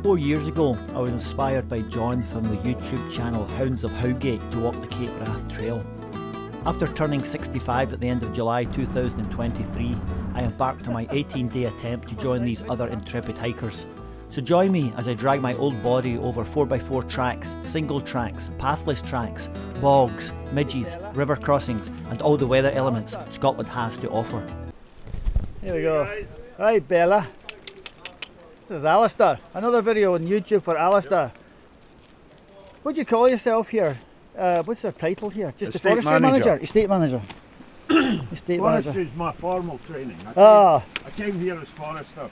4 years ago, I was inspired by John from the YouTube channel Hounds of Howgate to walk the capewrathtrail. After turning 65 at the end of July 2023, I embarked on my 18-day attempt to join these other intrepid hikers. So join me as I drag my old body over 4x4 tracks, single tracks, pathless tracks, bogs, midges, river crossings and all the weather elements Scotland has to offer. Here we go. Right, Bella. This is Alistair. Another video on YouTube for Alistair. What do you call yourself here? What's their title here? Just the forestry manager? Estate manager. Estate manager. Forestry is my formal training. I came here as forester.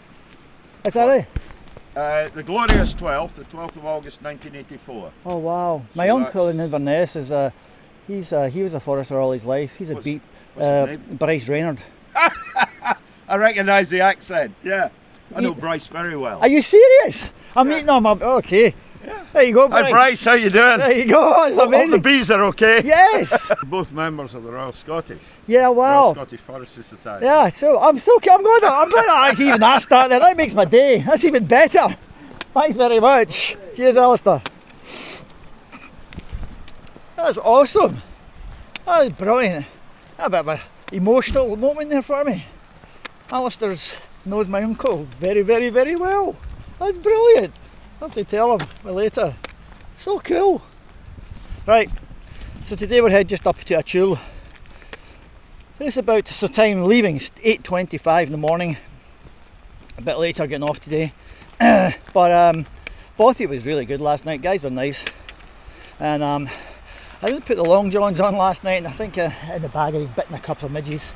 Is that right? The glorious 12th, the 12th of August 1984. Oh wow. My uncle in Inverness is he was a forester all his life. He's a beat. Bryce Reynard. I recognise the accent, yeah. I know Bryce very well. Are you serious? I'm meeting him up. Okay. Yeah. There you go, Bryce. Hi Bryce, how you doing? There you go. That's amazing. All the bees are okay? Yes. Both members of the Royal Scottish. Yeah, wow. Royal Scottish Forestry Society. Yeah, so I'm going to actually even ask that then. That makes my day. That's even better. Thanks very much. Cheers, Alistair. That's awesome. That was brilliant. A bit of an emotional moment there for me. Alistair knows my uncle very, very, very well. That's brilliant. I'll have to tell him later. So cool. Right, so today we're heading just up to Achul. It's about time leaving, it's 8:25 in the morning. A bit later getting off today. But Bothy was really good last night, guys were nice. And I didn't put the long johns on last night, and I think in the bag I've bitten a couple of midges.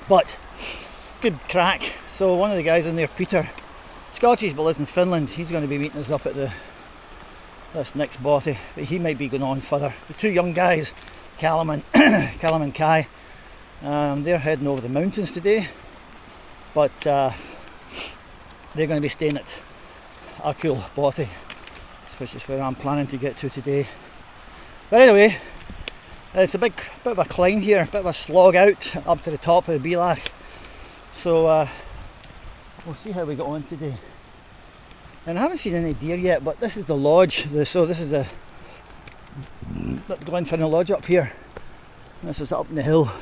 But good crack. So one of the guys in there, Peter, Scottish but lives in Finland, he's going to be meeting us up at this next bothy, but he might be going on further. The two young guys, Callum and Kai, they're heading over the mountains today, but they're going to be staying at Achul bothy, which is where I'm planning to get to today. But anyway, it's a bit of a climb here, a bit of a slog out up to the top of the Beelach. So we'll see how we get on today. And I haven't seen any deer yet, but this is the lodge. So this is the Glenfinnan Lodge up here. This is up in the hill,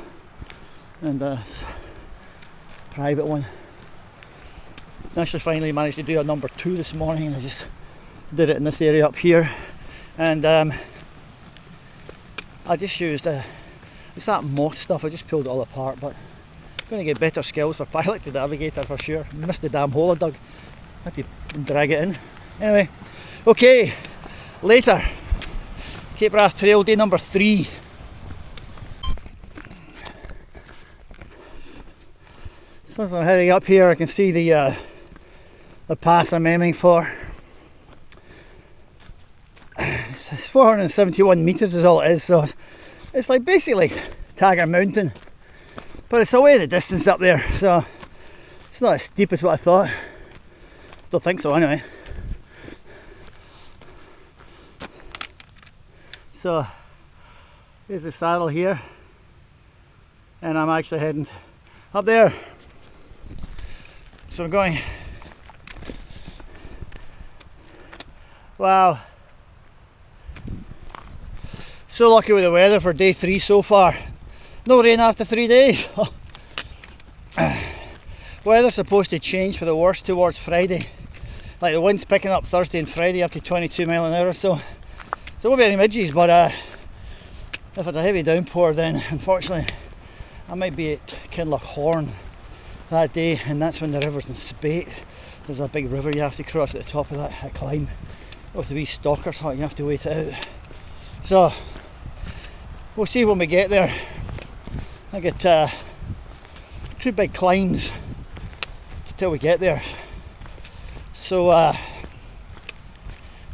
and it's a private one. I actually finally managed to do a number 2 this morning, and I just did it in this area up here. And I just used it's that moss stuff. I just pulled it all apart, but I'm going to get better skills for pilot to navigator for sure. Missed the damn hole I dug. Had to drag it in. Anyway, okay, later. Capewrathtrail day number 3. So as I'm heading up here, I can see the path I'm aiming for. It's 471 metres is all it is, so it's like basically Taggart Mountain, but it's away the distance up there, so it's not as steep as what I thought. Don't think so anyway. So here's the saddle here, and I'm actually heading up there. So I'm going. Wow. So lucky with the weather for day 3 so far. No rain after 3 days. Weather's supposed to change for the worse towards Friday. Like the wind's picking up Thursday and Friday up to 22 mile an hour, so won't be any midges, but if it's a heavy downpour, then unfortunately I might be at Kinlochhorn that day, and that's when the river's in spate. There's a big river you have to cross at the top of that climb. With the wee stalkers hut, you have to wait it out. So we'll see when we get there. I get 2 big climbs till we get there. So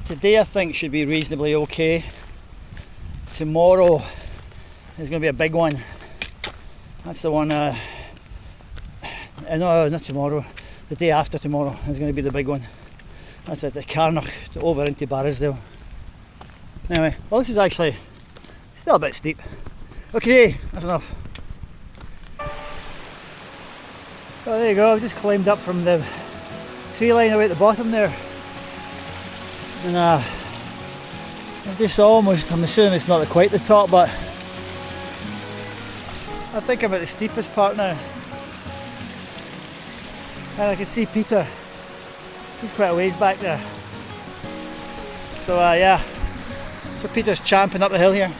today I think should be reasonably okay. Tomorrow is going to be a big one. That's the one. No, not tomorrow. The day after tomorrow is going to be the big one. That's at the Carnoch over into Barrisdale. Anyway, well, this is actually still a bit steep. Okay, that's enough. So there you go, I've just climbed up from the tree line away at the bottom there. And I'm just almost, I'm assuming it's not quite the top, but I think I'm at the steepest part now. And I can see Peter, he's quite a ways back there. So yeah, so Peter's champing up the hill here.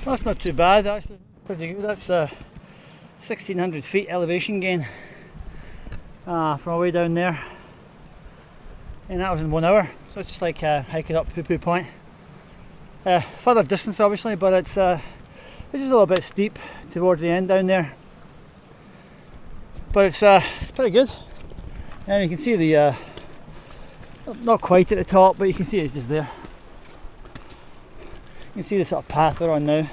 That's not too bad, actually. Pretty good. That's 1600 feet elevation gain from all the way down there, and that was in 1 hour. So it's just like hiking up Poo Poo Point. Further distance, obviously, but it's just a little bit steep towards the end down there. But it's pretty good, and you can see the not quite at the top, but you can see it's just there. You can see the sort of path we're on now.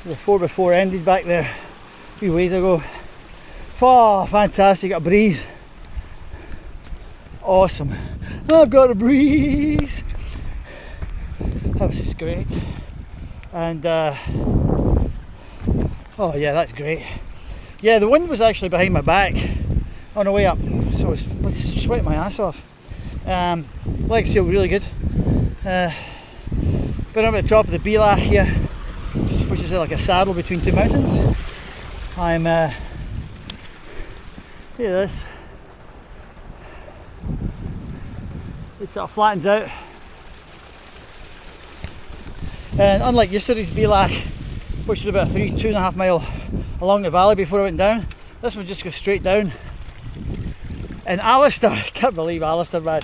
The 4x4 ended back there a few ways ago. Oh, fantastic, got a breeze. Awesome. I've got a breeze. That was just great. And oh yeah, that's great. Yeah, the wind was actually behind my back on the way up, so I was sweating my ass off. Legs feel really good. But I'm at the top of the Beelach here, which is like a saddle between two mountains. I'm look at this. It sort of flattens out, and unlike yesterday's Beelach, which was about 2.5 mile along the valley before I went down, this one just goes straight down. And Alistair, I can't believe Alistair, man.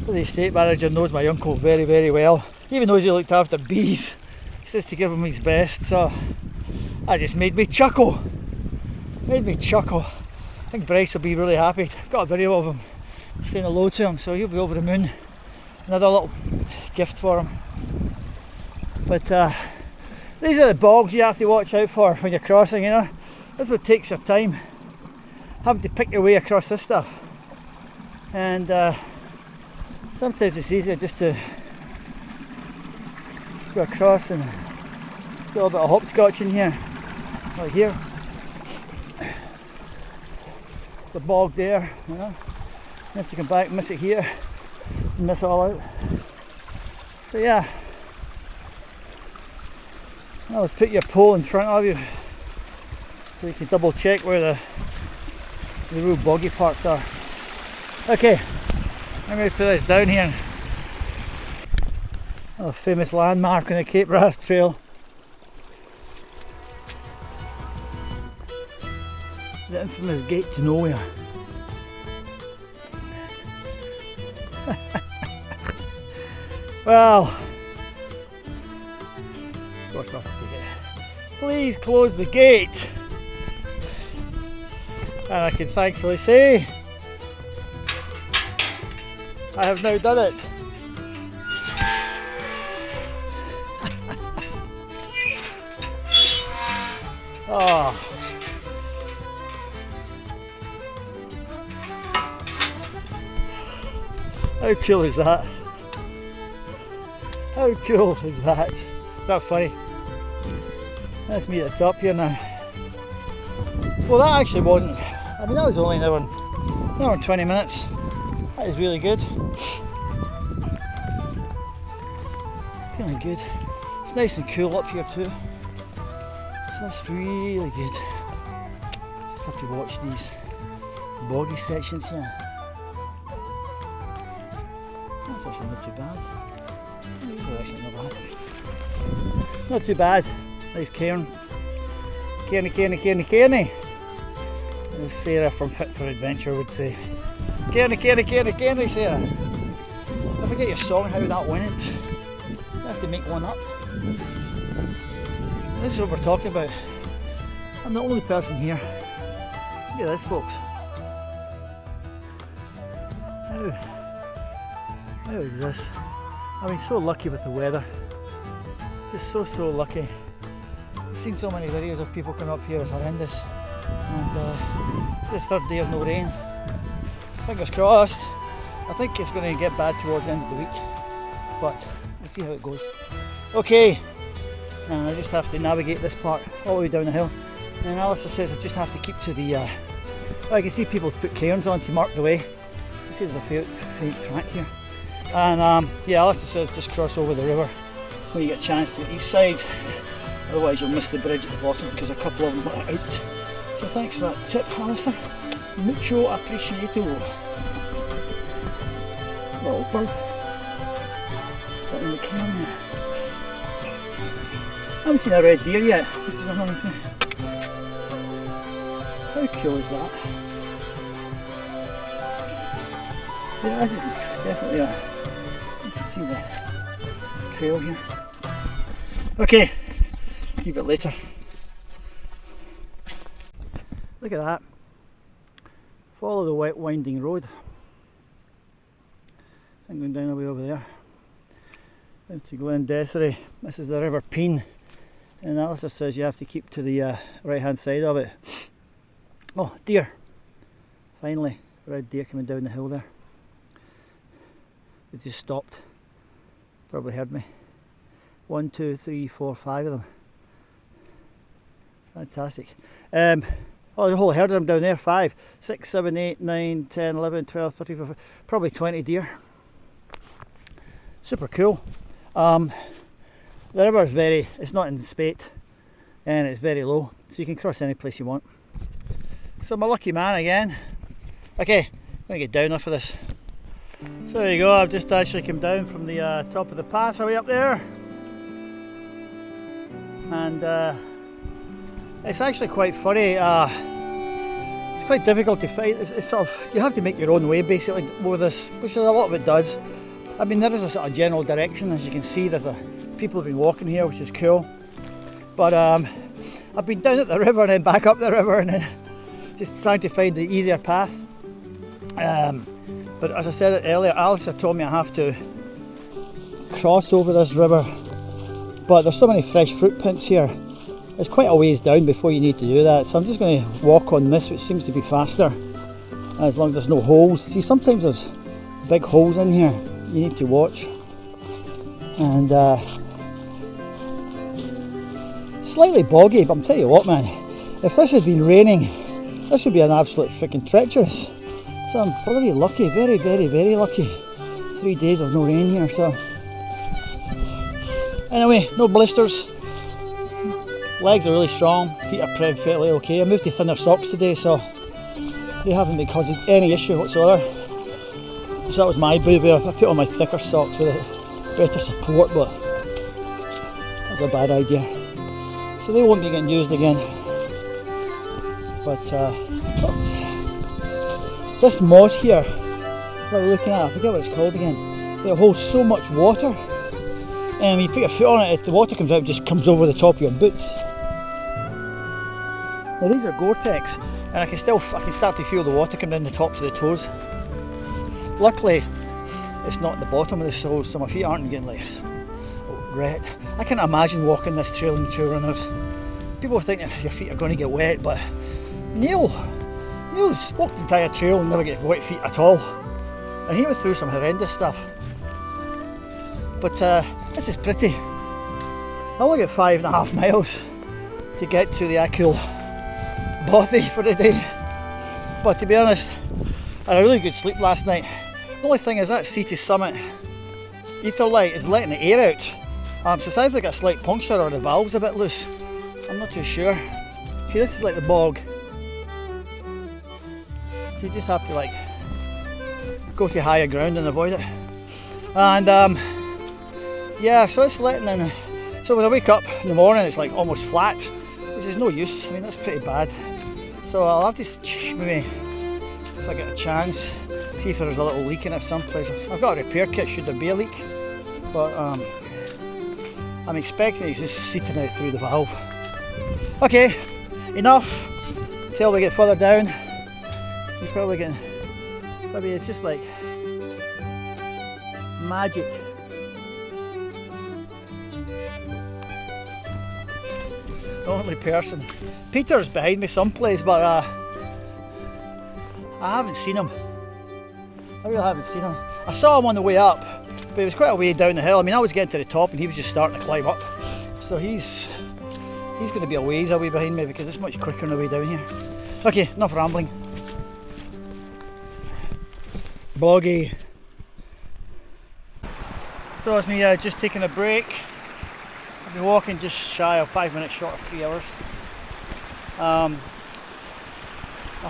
The estate manager knows my uncle very, very well. Even knows he looked after bees. He says to give him his best, so that just made me chuckle. I think Bryce will be really happy. I've got a video of him saying hello to him, so he'll be over the moon. Another little gift for him. But these are the bogs you have to watch out for when you're crossing, you know. That's what takes your time, having to pick your way across this stuff. And sometimes it's easier just to go across and do a little bit of hopscotch in here, like here. The bog there, you know. You have to come back, miss it here, and miss it all out. So yeah, now let's put your pole in front of you so you can double check where the real boggy parts are. Okay, I'm going to put this down here. A famous landmark on the capewrathtrail. The infamous gate to nowhere. Well, of course not to take it. Please close the gate. And I can thankfully say I have now done it. Oh. How cool is that? How cool is that? Is that funny? That's me at the top here now. Well, that actually wasn't, I mean, that was only an hour and 20 minutes. That is really good. Feeling good. It's nice and cool up here too. So that's really good. Just have to watch these boggy sections here. That's actually not too bad. These are actually not bad. Not too bad. Nice cairn. Cairny. As Sarah from Fit for Adventure would say. Cairny, Sarah. I forget your song, how that went. You have to make one up. This is what we're talking about. I'm the only person here. Look at this, folks. How is this? I mean, so lucky with the weather. Just so lucky. I've seen so many videos of people coming up here, it's horrendous. And it's the third day of no rain. Fingers crossed. I think it's going to get bad towards the end of the week, but we'll see how it goes. Okay, and I just have to navigate this part all the way down the hill. And Alistair says I just have to keep to the, well, I can see people put cairns on to mark the way. You see there's a faint track here. And yeah, Alistair says just cross over the river when you get a chance to the east side. Otherwise you'll miss the bridge at the bottom because a couple of them are out. So thanks for that tip, Alistair. Mucho appreciato. Little bird. Sitting in the cairn there. I haven't seen a red deer yet, which is another thing. How cool is that? Yeah, this is definitely a... You can see the trail here. Okay, keep it later. Look at that. Follow the wet winding road. I'm going down the way over there. Down to Glen Desiree. This is the River Peen. And Alistair says you have to keep to the right hand side of it. Oh, deer. Finally, red deer coming down the hill there. They just stopped. Probably heard me. 1, 2, 3, 4, 5 of them. Fantastic. Oh, the whole herd of them down there. 5, 6, 7, 8, 9, 10, 11, 12, 13, 14, probably 20 deer. Super cool. The river is it's not in spate and it's very low, so you can cross any place you want. So I'm a lucky man again. Okay, I'm going to get down off of this. So there you go, I've just actually come down from the top of the pass away up there. And it's actually quite funny. It's quite difficult to find. It's sort of, you have to make your own way basically over this, which a lot of it does. I mean, there is a sort of general direction, as you can see. People have been walking here, which is cool. But I've been down at the river and then back up the river and then just trying to find the easier path. But as I said earlier, Alistair told me I have to cross over this river. But there's so many fresh footprints here. It's quite a ways down before you need to do that. So I'm just going to walk on this, which seems to be faster. As long as there's no holes. See, sometimes there's big holes in here. You need to watch. And slightly boggy, but I'm telling you what, man, if this had been raining, this would be an absolute freaking treacherous. So I'm bloody lucky, very, very, very lucky. 3 days of no rain here, so. Anyway, no blisters. Legs are really strong, feet are fairly okay. I moved to thinner socks today, so they haven't been causing any issue whatsoever. So that was my boo-boo. I put on my thicker socks with better support, but that's a bad idea. So they won't be getting used again. But this moss here that we're looking at, I forget what it's called again. It holds so much water, and when you put your foot on it, the water comes out, just comes over the top of your boots. Now these are Gore-Tex, and I can start to feel the water come down the tops of the toes. Luckily, it's not at the bottom of the soles, so my feet aren't getting like wet. I can't imagine walking this trail in trail runners. People think your feet are going to get wet, but Niall's walked the entire trail and never get wet feet at all. And he went through some horrendous stuff. But this is pretty. I only got 5.5 miles to get to the actual bothy for the day. But to be honest, I had a really good sleep last night. The only thing is that seat summit ether light is letting the air out. So it's either like a slight puncture or the valve's a bit loose. I'm not too sure. See, this is like the bog. So you just have to like go to higher ground and avoid it. And yeah, so it's letting in. So when I wake up in the morning, it's like almost flat, which is no use. I mean, that's pretty bad. So I'll have to maybe, if I get a chance, see if there's a little leak in it someplace. I've got a repair kit should there be a leak, but I'm expecting it's just seeping out through the valve. Okay, enough till we get further down. He's probably getting, maybe it's just like magic. The only person. Peter's behind me someplace, but I haven't seen him. I really haven't seen him. I saw him on the way up, but he was quite a way down the hill. I mean, I was getting to the top and he was just starting to climb up. So he's going to be a ways away behind me because it's much quicker on the way down here. Okay, enough rambling. Boggy. So it's me just taking a break. I've been walking just shy of 5 minutes short of 3 hours. I'll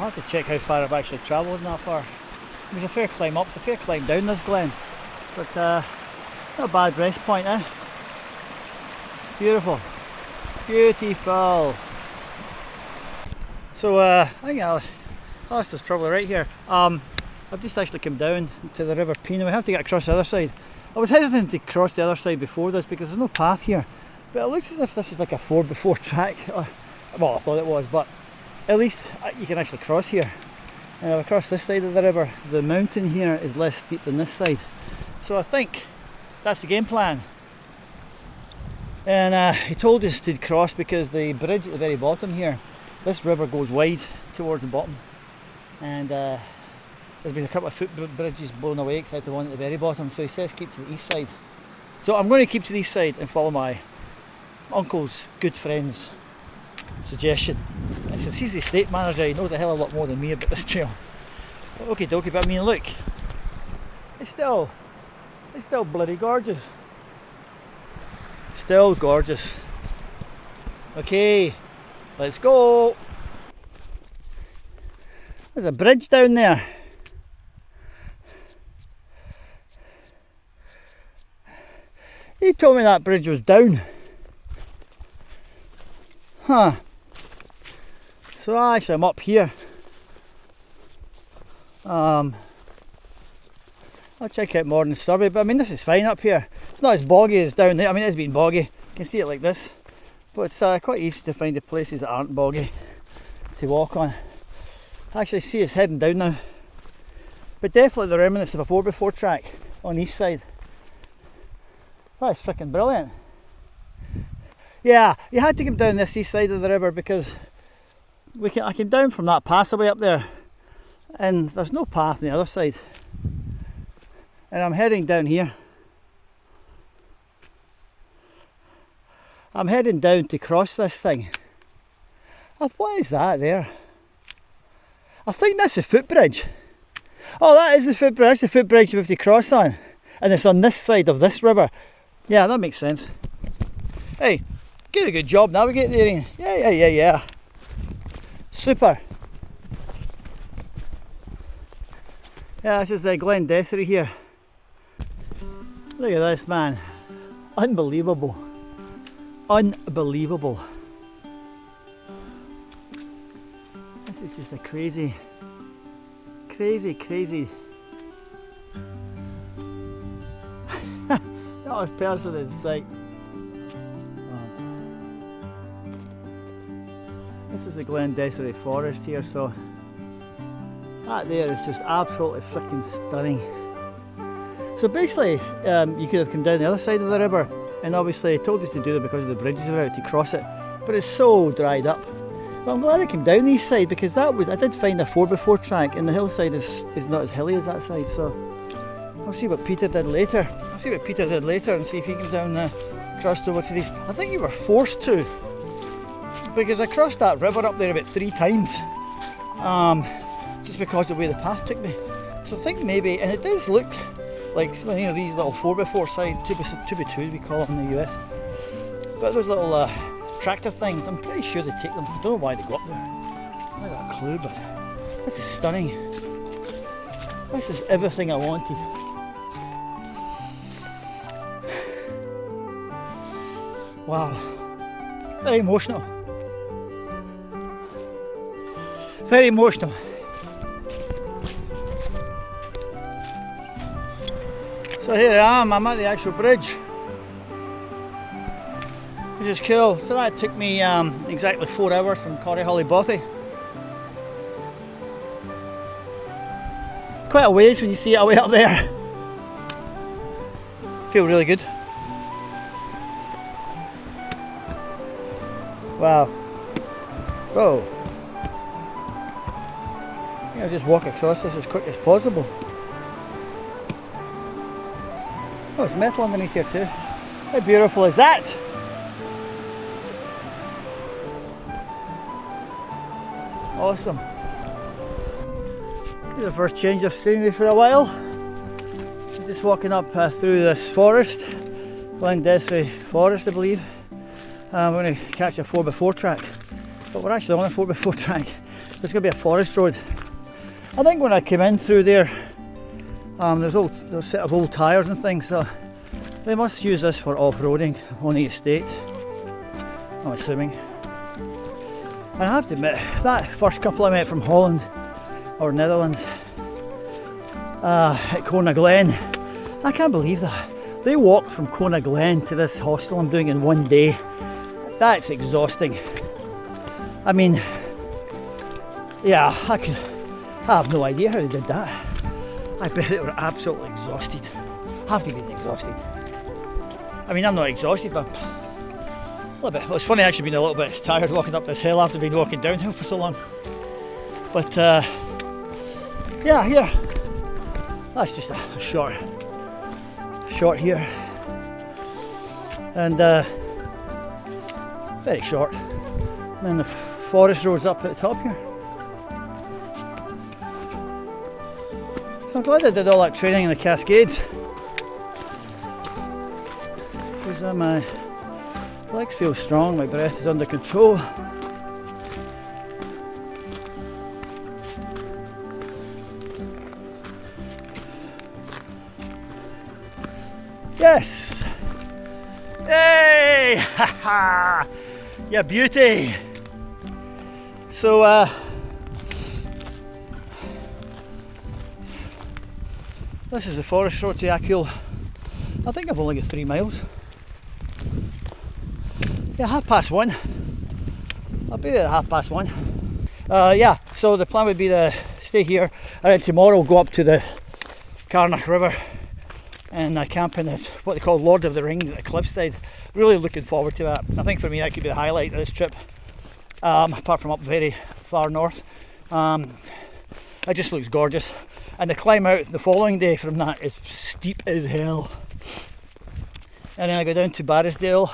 have to check how far I've actually travelled in that far. It was a fair climb up, it's a fair climb down this glen. But not a bad rest point, eh? Beautiful. Beautiful. So I think Alistair's probably right here. I've just actually come down to the River Peen. We have to get across the other side. I was hesitant to cross the other side before this because there's no path here. But it looks as if this is like a 4x4 track. Well, I thought it was, but at least you can actually cross here. And across this side of the river, the mountain here is less steep than this side. So I think that's the game plan. And he told us to cross because the bridge at the very bottom here, this river goes wide towards the bottom. And there's been a couple of footbridges blown away except the one at the very bottom. So he says keep to the east side. So I'm going to keep to the east side and follow my uncle's good friend's suggestion. And since he's the estate manager, he knows a hell of a lot more than me about this trail. Okay, dokie, but I mean, look, it's still bloody gorgeous. Still gorgeous. Okay, let's go. There's a bridge down there. He told me that bridge was down. Huh. So actually I'm up here. I'll check out Modern Survey, but I mean this is fine up here. It's not as boggy as down there. I mean it's been boggy. You can see it like this. But it's quite easy to find the places that aren't boggy to walk on. I actually see it's heading down now. But definitely the remnants of a 4x4 track on the east side. That's freaking brilliant. Yeah, you had to come down this east side of the river because I came down from that passageway up there and there's no path on the other side. And I'm heading down here. I'm heading down to cross this thing. What is that there? I think that's a footbridge. Oh, that is the footbridge. That's the footbridge you have to cross on. And it's on this side of this river. Yeah, that makes sense. Hey, get a good job navigating the area. Yeah. Super. Yeah, this is Glen Dessery here. Look at this, man. Unbelievable. Unbelievable. This is just a crazy. That person is sight. This is the Glen Dessery forest here, so that there is just absolutely freaking stunning. So basically, you could have come down the other side of the river, and obviously it told us to do that because of the bridges are out to cross it, but it's so dried up. But I'm glad I came down the east side because I did find a 4x4 track, and the hillside is not as hilly as that side. So I'll see what Peter did later. And see if he came down crossed over to these. I think you were forced to, because I crossed that river up there about 3 times, just because of the way the path took me. So I think maybe, and it does look like, you know, these little 4x4 side 2x2s we call it in the US. But those little tractor things, I'm pretty sure they take them. I don't know why they go up there. I don't have a clue, but this is stunning. This is everything I wanted. Wow, very emotional. Very emotional. So here I am, I'm at the actual bridge, which is cool. So that took me exactly 4 hours from Corryholly Bothy. quite a ways when you see it away up there. Feel really good. Wow. Whoa. I think I'll just walk across this as quick as possible. Oh, it's metal underneath here too. How beautiful is that? Awesome. This is the first change of scenery for a while. I'm just walking up through this forest, Glasgow forest I believe. We're going to catch a 4x4 track, but we're actually on a 4x4 track. There's going to be a forest road. I think when I came in through there, there's a set of old tyres and things, so they must use this for off-roading on the estate, I'm assuming. And I have to admit, that first couple I met from Holland or Netherlands at Kona Glen, I can't believe that. They walked from Kona Glen to this hostel I'm doing in one day. That's exhausting. I mean, yeah, I have no idea how they did that. I bet they were absolutely exhausted. Have to be exhausted. I mean, I'm not exhausted, but a little bit. Well, it's funny, I've actually been a little bit tired walking up this hill after being walking downhill for so long. But yeah, here. That's just a short here. And very short. And then the forest road's up at the top here. So I'm glad I did all that training in the Cascades, because my legs feel strong, my breath is under control. Yes! Hey! Ha ha! Yeah, beauty! So this is the forest road to Akul. I think I've only got 3 miles. Yeah, 1:30. I'll be there at 1:30. Yeah, so the plan would be to stay here, and then tomorrow we'll go up to the Carnoch River and camp in what they call Lord of the Rings at the cliffside. Really looking forward to that. I think for me that could be the highlight of this trip, apart from up very far north. It just looks gorgeous, and the climb out the following day from that is steep as hell. And then I go down to Barrisdale,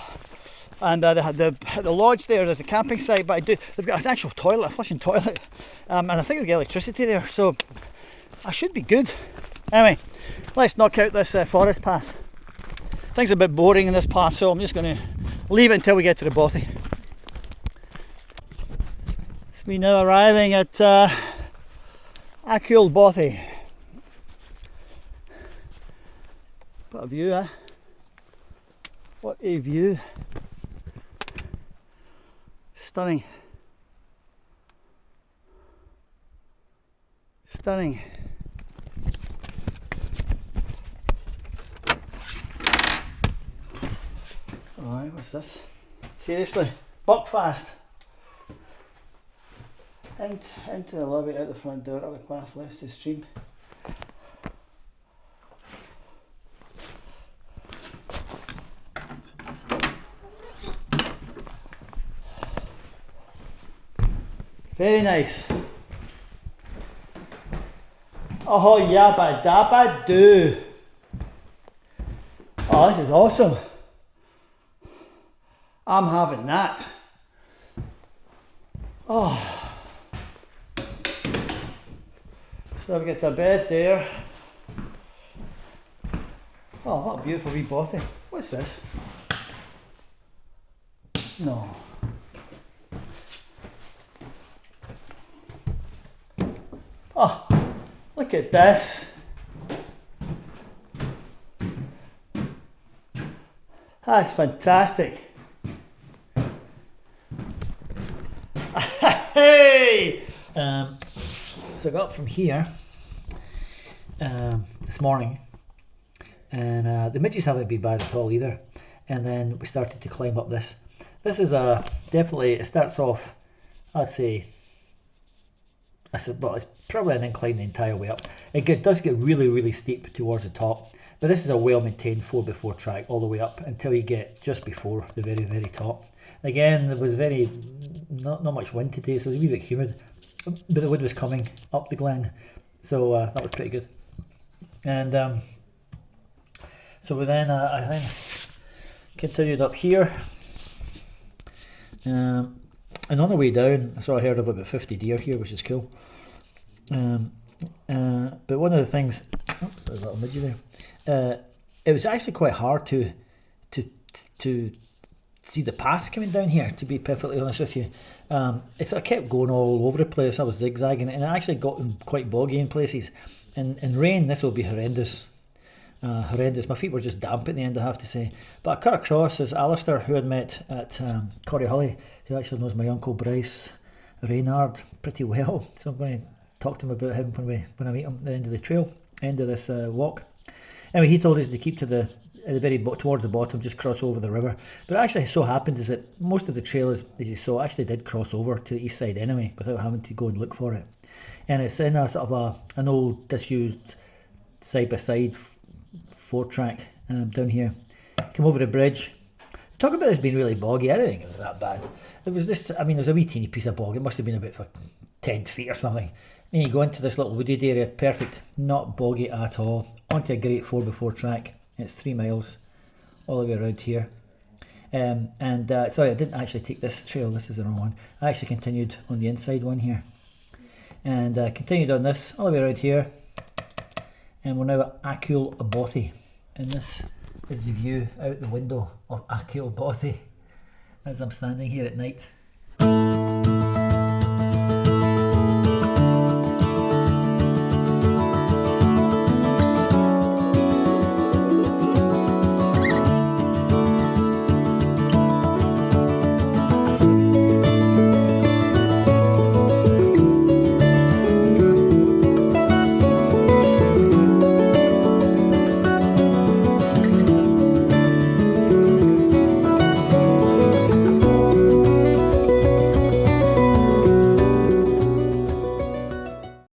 and the lodge there's a camping site, but they've got an actual toilet, a flushing toilet, and I think they've got electricity there, so I should be good. Anyway, let's knock out this forest path. Things are a bit boring in this path, so I'm just going to leave it until we get to the bothy. We now arriving at Akul Bothy. What a view, eh? What a view. Stunning. Stunning. Alright, what's this? Seriously, Buckfast. Into the lobby, out the front door, up the path left to the stream. Very nice. Oh, yabba dabba do. Oh, this is awesome. I'm having that. Oh. So we get a bed there. Oh, what a beautiful wee bothy. What's this? No. Oh, look at this. That's fantastic. Hey! So I got up from here this morning, and the midges haven't been bad at all either. And then we started to climb up this. This is definitely, it starts off, I'd say, well, it's probably an incline the entire way up. It does get really, really steep towards the top, but this is a well-maintained 4x4 track all the way up until you get just before the very, very top. Again, there was not much wind today, so it was a wee bit humid, but the wind was coming up the glen, so that was pretty good. And so then I then continued up here, and on the way down I saw a herd of about 50 deer here, which is cool. But one of the things, oops, there's a little midget there. It was actually quite hard to see the path coming down here, to be perfectly honest with you. I kept going all over the place. I was zigzagging, and I actually got quite boggy in places. In rain, this will be horrendous. Horrendous. My feet were just damp at the end, I have to say. But I cut across as Alistair, who I'd met at Corryhully, who actually knows my uncle Bryce Reynard pretty well. So I'm going to talk to him about him when I meet him at the end of the trail, end of this walk. Anyway, he told us to keep towards the bottom, just cross over the river. But it actually so happened is that most of the trail, as you saw, actually did cross over to the east side anyway, without having to go and look for it. And it's in a sort of an old disused side-by-side 4-track down here. Come over the bridge. Talk about this being really boggy. I didn't think it was that bad. It was just, I mean, it was a wee teeny piece of bog. It must have been about 10 feet or something. Then you go into this little wooded area, perfect, not boggy at all, onto a great 4x4 track. It's 3 miles all the way around here. Sorry, I didn't actually take this trail, this is the wrong one. I actually continued on the inside one here. And continued on this all the way around here. And we're now at Achill Bothy. And this is the view out the window of Achill Bothy as I'm standing here at night.